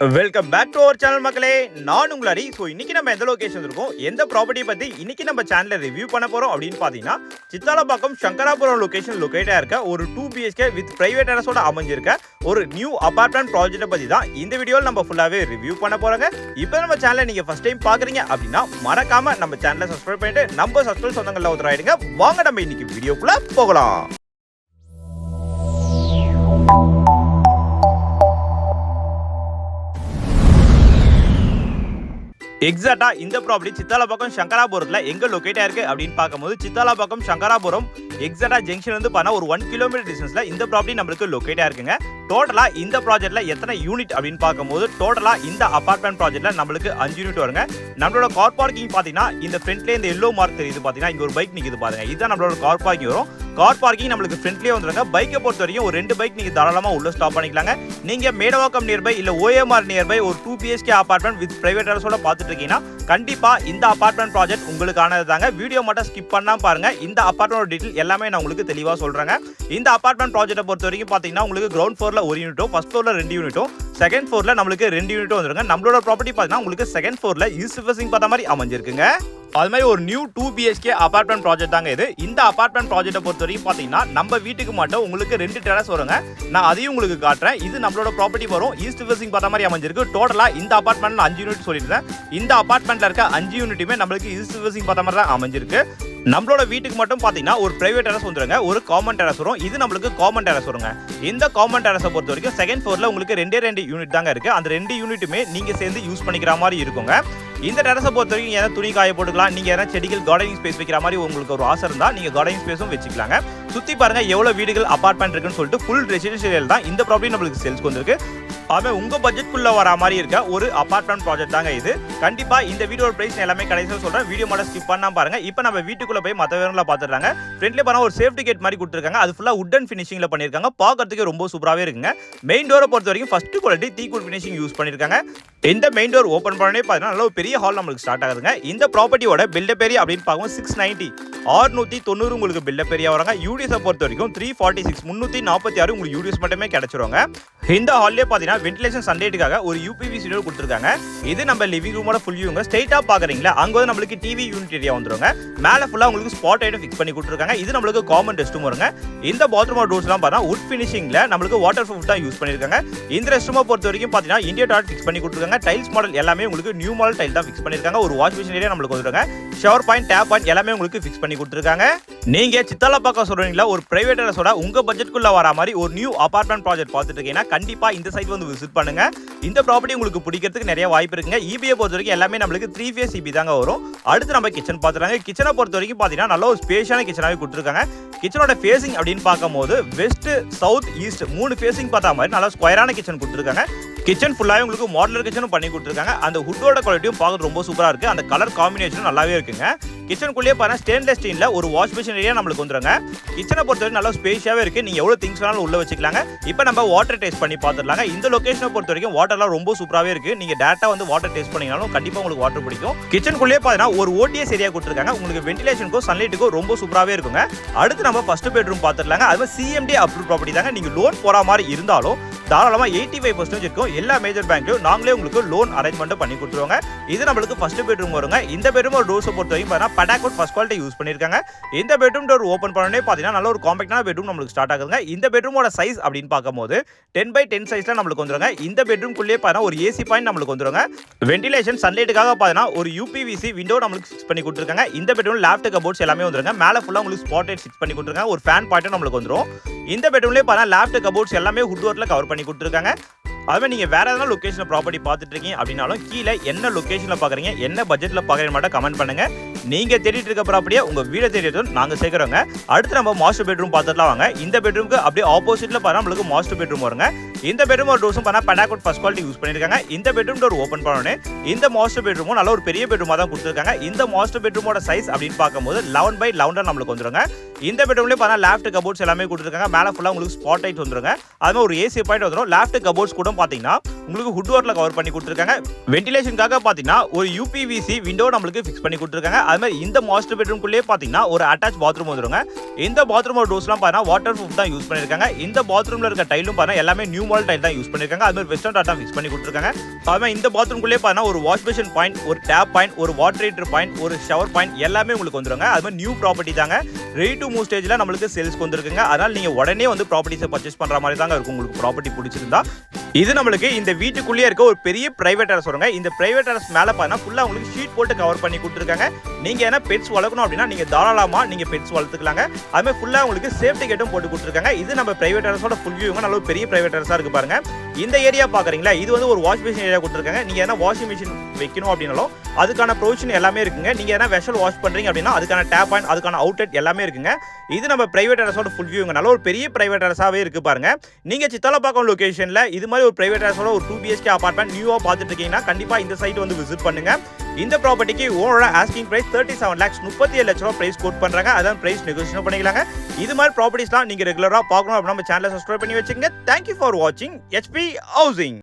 Welcome back to our channel மக்களே. நான் உங்கள் ஹரி. ஸோ இன்னைக்கு நம்ம எந்த லொகேஷன் இருக்கோம், எந்த ப்ராப்பர்ட்டி பற்றி இன்னைக்கு நம்ம சேனலில் ரிவ்யூ பண்ண போகிறோம் அப்படின்னு பார்த்தீங்கன்னா, சித்தாலப்பாக்கம் சங்கராபுரம் லொகேஷன் லொக்கேட்டாக இருக்க ஒரு 2 BHK வித் பிரைவேட் டெரஸோட அமைஞ்சிருக்க ஒரு நியூ அபார்ட்மெண்ட் ப்ராஜெக்ட்டை பற்றி தான் இந்த வீடியோவில் நம்ம ஃபுல்லாகவே ரிவ்யூ பண்ண போகிறோங்க. இப்போ நம்ம சேனலை நீங்கள் ஃபஸ்ட் டைம் பார்க்குறீங்க அப்படின்னா மறக்காமல் நம்ம சேனலை சப்ஸ்கிரைப் பண்ணிட்டு நம்ம சப்ஸ்கிரைப் சொந்தங்களில் ஒருத்தராயிடுங்க. வாங்க நம்ம இன்னைக்கு வீடியோக்குள்ளே போகலாம். எக்ஸாக்டா இந்த ப்ராப்பர்ட்டி சித்தாலப்பாக்கம் சங்கராபுரத்துல எங்க லொகேட் ஆயிருக்கு அப்படின்னு பார்க்கும்போது, சித்தாலப்பாக்கம் சங்கராபுரம் எக்ஸாக்டா ஜங்ஷன் வந்து பார்த்தா ஒரு 1 கிலோமீட்டர் டிஸ்டன்ஸ்ல இந்த ப்ராப்பர்ட்டி நம்மளுக்கு லொகேட் ஆயிருக்குங்க. டோட்டலா இந்த ப்ராஜெக்ட்ல எத்தனை யூனிட் அப்படின்னு பார்க்கும்போது, டோட்டலா இந்த அபார்ட்மெண்ட் ப்ராஜெக்ட்ல நம்மளுக்கு 5 யூனிட் வருங்க. நம்மளோட கார் பார்க்கிங் பாத்தீங்கன்னா இந்த ஃப்ரண்ட்ல இந்த எல்லோ மார்க் தெரியுது பாத்தீங்கன்னா, இங்க ஒரு பைக் நிக்குது பாருங்க, இதுதான் நம்மளோட கார் பார்க்கிங் வரும். கார் பார்க்கிங் நம்மளுக்கு ஃப்ரண்ட்லயே வந்துருங்க. பைக்கை பொறுத்த வரைக்கும் ஒரு 2 பைக் நீங்க தாராளமா உள்ள ஸ்டாப் பண்ணிக்கலாங்க. நீங்க மேடவாக்கம் நியர்பை இல்ல OMR நியர்பை ஒரு 2 BHK அபார்ட்மெண்ட் வித் பிரைவேட் டெரஸோட பார்த்துட்டு இருக்கீங்கன்னா கண்டிப்பா இந்த அபார்ட்மெண்ட் ப்ராஜெக்ட் உங்களுக்கானது தாங்க. வீடியோ மட்டும் ஸ்கிப் பண்ணாம பாருங்க. இந்த அபார்ட்மெண்ட் டீடைல் எல்லாமே நான் உங்களுக்கு தெளிவா சொல்றேங்க. இந்த அபார்ட்மெண்ட் ப்ராஜெக்ட்டை பொறுத்த வரைக்கும் பாத்தீங்கன்னா உங்களுக்கு கிரவுண்ட் ஃப்ளோர்ல ஒரு யூனிட்டும், ஃபர்ஸ்ட் ஃப்ளோர்ல 2 யூனிட்டும், செகண்ட் ஃப்ளோர்ல நம்மளுக்கு 2 யூனிட்டும் வந்துருங்க. நம்மளோட ப்ராப்பர்ட்டி பாத்தீங்கன்னா உங்களுக்கு செகண்ட் ஃப்ளோர்ல ஈஸ்ட் ஃபேசிங் பார்த்த மாதிரி அமைஞ்சிருக்குங்க. அது மாதிரி ஒரு நியூ 2 BHK அபார்ட்மெண்ட் ப்ராஜெக்ட் தாங்க இது. இந்த அபார்ட்மெண்ட் ப்ராஜெக்ட்டை பொறுத்த வரைக்கும் பாத்தீங்கன்னா நம்ம வீட்டுக்கு மட்டும் உங்களுக்கு 2 டெரஸ் வருங்க. நான் அதையும் உங்களுக்கு காட்டுறேன். இது நம்மளோட ப்ராப்பர்ட்டி வரும், ஈஸ்ட் ஃபேசிங் பார்த்த மாதிரி அமைஞ்சிருக்கு. டோட்டலா இந்த அபார்ட்மெண்ட்ல 5 யூனிட் சொல்லியிருந்தேன். இந்த அபார்ட்மெண்ட்ல இருக்க 5 யூனிட்டுமே நம்மளுக்கு ஈஸ்ட் ஃபேசிங் பார்த்த மாதிரி தான் அமைஞ்சிருக்கு. நம்மளோட வீட்டுக்கு மட்டும் பாத்தீங்கன்னா ஒரு பிரைவேட் டெரஸ் வந்துருங்க, ஒரு காமன் டெரஸ் வரும். இது நம்மளுக்கு காமன் டெரஸ் வருங்க. இந்த காமன் டெரஸை பொறுத்த வரைக்கும் செகண்ட் ஃப்ளோர்ல உங்களுக்கு 2 யூனிட் தாங்க இருக்கு. அந்த 2 யூனிட்டுமே நீங்க சேர்ந்து யூஸ் பண்ணிக்கிற மாதிரி இருக்குங்க. இந்த டெரஸை பொறுத்த வரைக்கும் ஏதாவது துணி காய போட்டுக்கலாம், நீங்க ஏதாவது செடிகள் கார்டனிங் ஸ்பேஸ் வைக்கிற மாதிரி உங்களுக்கு ஒரு ஆசை இருந்தா நீங்க கார்டனிங் ஸ்பேஸும் வச்சுக்கலாங்க. சுத்தி பாருங்க எவ்வளவு வீடுகள் அபார்ட்மெண்ட் இருக்குன்னு சொல்லிட்டு ஃபுல் ரெசிடென்ஷியல் தான் இந்த ப்ராப்பர்ட்டி நம்மளுக்கு சேல்ஸ்க்கு வந்திருக்கு. அதுவே உங்க பட்ஜெட்குள்ள வர மாதிரி இருக்க ஒரு அபார்ட்மெண்ட் ப்ராஜெக்ட் தாங்க இது. கண்டிப்பா இந்த வீடியோட பிரைஸ் எல்லாமே கடைசியா சொல்றேன். வீடியோ மட்டும் ஸ்கிப் பண்ணாம பாருங்க. இப்போ நம்ம வீட்டுக்குள்ள போய் மத்த விவரங்களை பாத்துறாங்க. ஃப்ரண்ட்ல பாருங்க ஒரு சேஃப்டி கேட் மாதிரி கொடுத்திருக்காங்க. அது ஃபுல்லா வுடன் ஃபினிஷிங்ல பண்ணிருக்காங்க. பார்க்கிறதுக்கு ரொம்ப சூப்பராவே இருக்குங்க. மெயின் டோரை பொறுத்த வரைக்கும் first quality teakwood finishing use பண்ணிருக்காங்க. இந்த மெயின் டோர் ஓபன் பண்ணனே பாத்தீங்கன்னா நல்ல ஒரு பெரிய ஹால் நமக்கு ஸ்டார்ட் ஆகுதுங்க. இந்த ப்ராப்பர்ட்டியோட பில்டப் ஏரியா அப்படின்னு பார்க்கும்போது 690 690 உங்களுக்கு பில்டப் ஏரியா வராங்க. யூடிஎஸ் பொறுத்த வரைக்கும் 346 346 உங்களுக்கு யூடிஎஸ் மட்டுமே கிடைச்சிருவாங்க. இந்த ஹால்லே பாத்தீங்கன்னா வென்டிலேஷன் சன்லைட்டுக்காக ஒரு UPVC டோர் கொடுத்திருக்காங்க. இது நம்ம லிவிங் ரூமோட ஃபுல் வியூங்க. ஸ்ட்ரைட்டா பாக்குறீங்களா, அங்க வந்து நம்மளுக்கு டிவி யூனிட் ஏரியா வந்துருங்க. மேல ஃபுல்லா உங்களுக்கு ஸ்பாட் லைட் ஃபிக்ஸ் பண்ணி கொடுத்திருக்காங்க. இது நம்மளுக்கு காமன் ரெஸ்ட் ரூம் வருங்க. இந்த பாத்ரூம் டோர்ஸ்லாம் பார்த்தா வுட் ஃபினிஷிங்ல நம்மளுக்கு வாட்டர் ப்ரூஃப் தான் யூஸ் பண்ணிருக்காங்க. இந்த ரெஸ்ட் ரூமை பொறுத்த வரைக்கும் பாத்தீங்கன்னா இந்தியா டாட் ஃபிக்ஸ் பண்ணி கொடுத்திருக்காங்க. டைல்ஸ் மாடல் எல்லாமே உங்களுக்கு நியூ மாடல் டைல் தான் ஃபிக்ஸ் பண்ணிருக்காங்க. ஒரு வாஷ் மிஷின் ஏரியா நம்மளுக்கு வந்துருங்க. ஷவர் பாயிண்ட், டேப் பாயிண்ட் எல்லாமே உங்களுக்கு ஃபிக்ஸ் பண்ணி கொடுத்திருக்காங்க. நீங்க சித்தாலப்பாக்கம் சொல்றீங்களா ஒரு பிரைவேட் டெரஸோட உங்க பட்ஜெட்குள்ள வர மாதிரி ஒரு நியூ அபார்ட்மெண்ட் ப்ராஜெக்ட் பார்த்துட்டு இருக்கீங்கன்னா கண்டிப்பா இந்த சைட் வந்து விசிட் பண்ணுங்க. இந்த ப்ராப்பர்ட்டி உங்களுக்கு பிடிக்கிறதுக்கு நிறைய வாய்ப்பு இருக்குங்க. EBA பொறுத்த வரைக்கும் எல்லாமே நம்மளுக்கு 3 phase EB தாங்க வரும். அடுத்து நம்ம கிச்சன் பார்த்துறாங்க. கிச்சனை பொறுத்த வரைக்கும் பாத்தீங்கன்னா நல்ல ஒரு ஸ்பேஷியஸான கிச்சனாவே கொடுத்திருக்காங்க. கிச்சனோட ஃபேசிங் அப்படின்னு பார்க்கும்போது வெஸ்ட், சவுத், ஈஸ்ட் 3 ஃபேசிங் பார்த்தா மாதிரி நல்ல ஸ்கொயரான கிச்சன் கொடுத்திருக்காங்க. கிச்சன் ஃபுல்லாவே உங்களுக்கு மாடலர் கிச்சனும் பண்ணி கொடுத்திருக்காங்க. அந்த ஹுட்டோட குவாலிட்டியும் பார்க்க ரொம்ப சூப்பரா இருக்கு. அந்த கலர் காம்பினேஷனும் நல்லாவே இருக்குங்க. கிச்சனுக்குள்ளேயே பாருங்க ஸ்டெயின்லெஸ் ஸ்டீல்ல ஒரு வாஷ் மிஷின் ஏரியா நம்மளுக்கு வந்துருங்க. கிச்சனை பொறுத்தவரை நல்ல ஸ்பேஷியாவே இருக்கு. நீங்க எவ்வளவு திங்ஸ் வேணாலும் உள்ள வச்சுக்கலாங்க. இப்போ நம்ம வாட்டர் டேஸ்ட் பண்ணி பார்த்துடலாங்க. இந்த லொகேஷனை பொறுத்த வரைக்கும் வாட்டர்லாம் ரொம்ப சூப்பராவே இருக்கு. நீங்க டேரக்டா வந்து வாட்டர் டேஸ்ட் பண்ணீங்கனாலும் கண்டிப்பா உங்களுக்கு வாட்டர் பிடிக்கும். கிச்சனுக்குள்ளேயே பாத்தீங்கன்னா ஒரு OTS ஏரியா கொடுத்திருக்காங்க. உங்களுக்கு வென்டிலேஷனுக்கும் சன்லைட்டுக்கும் ரொம்ப சூப்பராவே இருக்குங்க. அடுத்து நம்ம ஃபர்ஸ்ட் பெட்ரூம் பார்த்துடலாங்க. அது CMD அப்ரூவ் ப்ராப்பர்ட்டி தாங்க. நீங்க லோன் போற மாதிரி இருந்தாலும் தாராளமா 85% இருக்கும். எல்லா மேஜர் பேங்க்லயும் நாங்களே உங்களுக்கு லோன் அரேஞ்ச்மெண்ட் பண்ணி கொடுத்துருவாங்க. இது நம்மளுக்கு ஃபர்ஸ்ட் பெட்ரூம் வருங்க. இந்த பெட்ரூம் டோர்ஸ் பொறுத்த வரைக்கும் பாத்தீங்கன்னா படாகோட் ஃபர்ஸ்ட் குவாலிட்டி யூஸ் பண்ணிருக்காங்க. இந்த பெட்ரூம் டோர் ஓபன் பண்ணனே பாத்தீங்கன்னா நல்ல ஒரு காம்பாக்டான பெட்ரூம் நம்மளுக்கு ஸ்டார்ட் ஆகுதுங்க. இந்த பெட்ரூமோட சைஸ் அப்படின்னு பார்க்கும்போது 10x10 சைஸ்ல நம்மளுக்கு வந்துருங்க. இந்த பெட்ரூம்க்குள்ளே பாத்தீங்கன்னா ஒரு AC பாயிண்ட் நம்மளுக்கு வந்துருங்க. வென்டிலேஷன் சன்லைட்டுக்காக பாத்தீங்கன்னா ஒரு UPVC விண்டோ நம்மளுக்கு ஃபிக்ஸ் பண்ணி கொடுத்திருக்காங்க. இந்த பெட்ரூம் லேப்ட் கபோர்ட்ஸ் எல்லாமே வந்துருங்க. மேல ஃபுல்லா உங்களுக்கு ஸ்பாட் லைட் ஃபிக்ஸ் பண்ணி கொடுத்திருக்காங்க. ஒரு ஃபேன் பாயிண்ட் நம்மளுக்கு வந்துரும். இந்த பெட்ரூம்லயே பாத்தீங்கன்னா லேப்ட் கபோர்ட்ஸ் எல்லாமே வுட் ஒர்க்ல கவர் பண்ணி கொடுத்திருக்காங்க. அதுவே நீங்க வேற ஏதாவது லொகேஷன் ப்ராப்பர்ட்டி பார்த்துட்டு இருக்கீங்க அப்படின்னாலும் கீழே என்ன லொகேஷன்ல பாக்குறீங்க, என்ன பட்ஜெட்ல பாக்குறீங்க மட்டும் கமெண்ட் பண்ணுங்க. நீங்க தேடிட்டு இருக்க ப்ராப்பர்ட்டியை உங்க வீட தேடிட்டு நாங்க சேர்க்கிறோங்க. அடுத்து நம்ம மாஸ்டர் பெட்ரூம் பார்த்துலாம் வாங்க. இந்த பெட்ரூமுக்கு அப்படியே ஆப்போசிட்ல பாருங்க நம்மளுக்கு மாஸ்டர் பெட்ரூம் வருங்க. இந்த பெட்ரூம் டோர்ஸும் பாருங்க படாகோட் ஃபர்ஸ்ட் குவாலிட்டி யூஸ் பண்ணிருக்காங்க. இந்த பெட்ரூம் டோர் ஓபன் பண்ணனே இந்த மாஸ்டர் பெட்ரூமும் நல்ல ஒரு பெரிய பெட்ரூமா தான் கொடுத்திருக்காங்க. இந்த மாஸ்டர் பெட்ரூமோட சைஸ் அப்படின்னு பார்க்கும்போது 11x11 நம்மளுக்கு வந்துருங்க. இந்த பெட்ரூம்லயே பாருங்க லேப்ட் கபோர்ட்ஸ் எல்லாமே கொடுத்திருக்காங்க. மேல ஃபுல்லா உங்களுக்கு ஸ்பாட் லைட் வந்துருங்க. அதுமே ஒரு AC பாயிண்ட் வந்துரும். லேப்ட் கபோர்ட்ஸ் கூட பாத்தீங்கன்னா உங்களுக்கு ஹுட் ஒர்க்ல கவர் பண்ணி கொடுத்திருக்காங்க. வென்டிலேஷனுக்காக பாத்தீங்கன்னா ஒரு UPVC விண்டோ நம்மளுக்கு ஃபிக்ஸ் பண்ணி கொடுத்திருக்காங்க. அது மாதிரி இந்த மாஸ்டர் பெட்ரூம்க்குள்ளே பாத்தீங்கன்னா ஒரு அட்டாச் பாத்ரூம் வந்துருங்க. இந்த பாத்ரூமோட டோர்ஸ்லாம் பாத்தீங்கன்னா வாட்டர் ப்ரூஃப் தான் யூஸ் பண்ணிருக்காங்க. இந்த பாத்ரூம்ல இருக்க டைலும் பாத்தீங்கன்னா எல்லாமே நியூ வால் டைல் தான் யூஸ் பண்ணிருக்காங்க. அது மாதிரி வெஸ்டர்ன் டாட்டா ஃபிக்ஸ் பண்ணி கொடுத்துருக்காங்க. அதுமே இந்த பாத்ரூம்குள்ளே பார்த்தா ஒரு வாஷ் பேஷன் பாயிண்ட், ஒரு டேப் பாயிண்ட், ஒரு வாட்டர் ஹீட்டர் பாயிண்ட், ஒரு ஷவர் பாயிண்ட் எல்லாமே உங்களுக்கு வந்துருங்க. அது மாதிரி நியூ ப்ராப்பர்ட்டி தாங்க. ரெடி டு மூவ் ஸ்டேஜ்ல நம்மளுக்கு சேல்ஸ்க்கு வந்துருக்குங்க. அதனால நீங்க உடனே வந்து ப்ராப்பர்ட்டிஸை பர்ச்சேஸ் பண்ற மாதிரி தாங்க இருக்கும். உங்களுக்கு ப்ராப்பர்ட்டி பிடிச்சிருந்தா இது நம்மளுக்கு இந்த வீட்டுக்குள்ளேயே இருக்க ஒரு பெரிய பிரைவேட் டெரஸ் வருங்க. இந்த பிரைவேட் டெரஸ் மேல பார்த்தா ஃபுல்லா உங்களுக்கு ஷீட் போட்டு கவர் பண்ணி கொடுத்துருக்காங்க. நீங்க என்ன பெட்ஸ் வளர்க்கணும் அப்படின்னா நீங்க தாராளமா நீங்க பெட்ஸ் வளர்த்துக்கலாங்க. அதுமே ஃபுல்லா உங்களுக்கு சேஃப்டி கேட்டும் போட்டு கொடுத்துருக்காங்க. இது நம்ம பிரைவேட் டெரஸோட ஃபுல் வியூங்க. நல்ல ஒரு பெரிய பிரைவேட் டெரஸா இருக்கு பாருங்க. இந்த ஏரியா பாக்குறீங்களா, இது வந்து ஒரு வாஷ் பேஷன் ஏரியா கொடுத்துருக்காங்க. நீங்க என்ன வாஷிங் மிஷின் வைக்கணும் அப்படின்னாலும் அதுக்கான ப்ரொவிஷன் எல்லாமே இருக்குங்க. நீங்க என்ன வெஷல் வாஷ் பண்றீங்க அப்படின்னா அதுக்கான டேப் பாயிண்ட், அதுக்கான அவுட்லெட் எல்லாமே இருக்குங்க. இது நம்ம பிரைவேட் டெரஸோட ஃபுல் வியூங்க. நல்ல ஒரு பெரிய பிரைவேட் டெரஸாவே இருக்கு பாருங்க. நீங்க சித்தாலப்பாக்கம் லொகேஷன்ல இது மாதிரி ஒரு பிரைவேட் டெரஸோட ஒரு 2 BHK அபார்ட்மெண்ட் நியூவா பார்த்துட்டு இருக்கீங்கன்னா கண்டிப்பா இந்த சைட் வந்து விசிட் பண்ணுங்க. இந்த ப்ராப்பர்ட்டிக்கு ஓனரோட ஆஸ்கிங் பிரைஸ் 37 lakhs 37 லட்சம் ரூபாய் பிரைஸ் கோட் பண்றாங்க. அதான் பிரைஸ் நெகோஷியேட் பண்ணிக்கலாங்க. இது மாதிரி ப்ராப்பர்ட்டிஸ்லாம் நீங்க ரெகுலரா பார்க்கணும் அப்படின்னா நம்ம சேனலை சப்ஸ்கிரைப் பண்ணி வச்சுங்க. தேங்க்யூ ஃபார் வாட்சிங் HP ஹவுசிங்.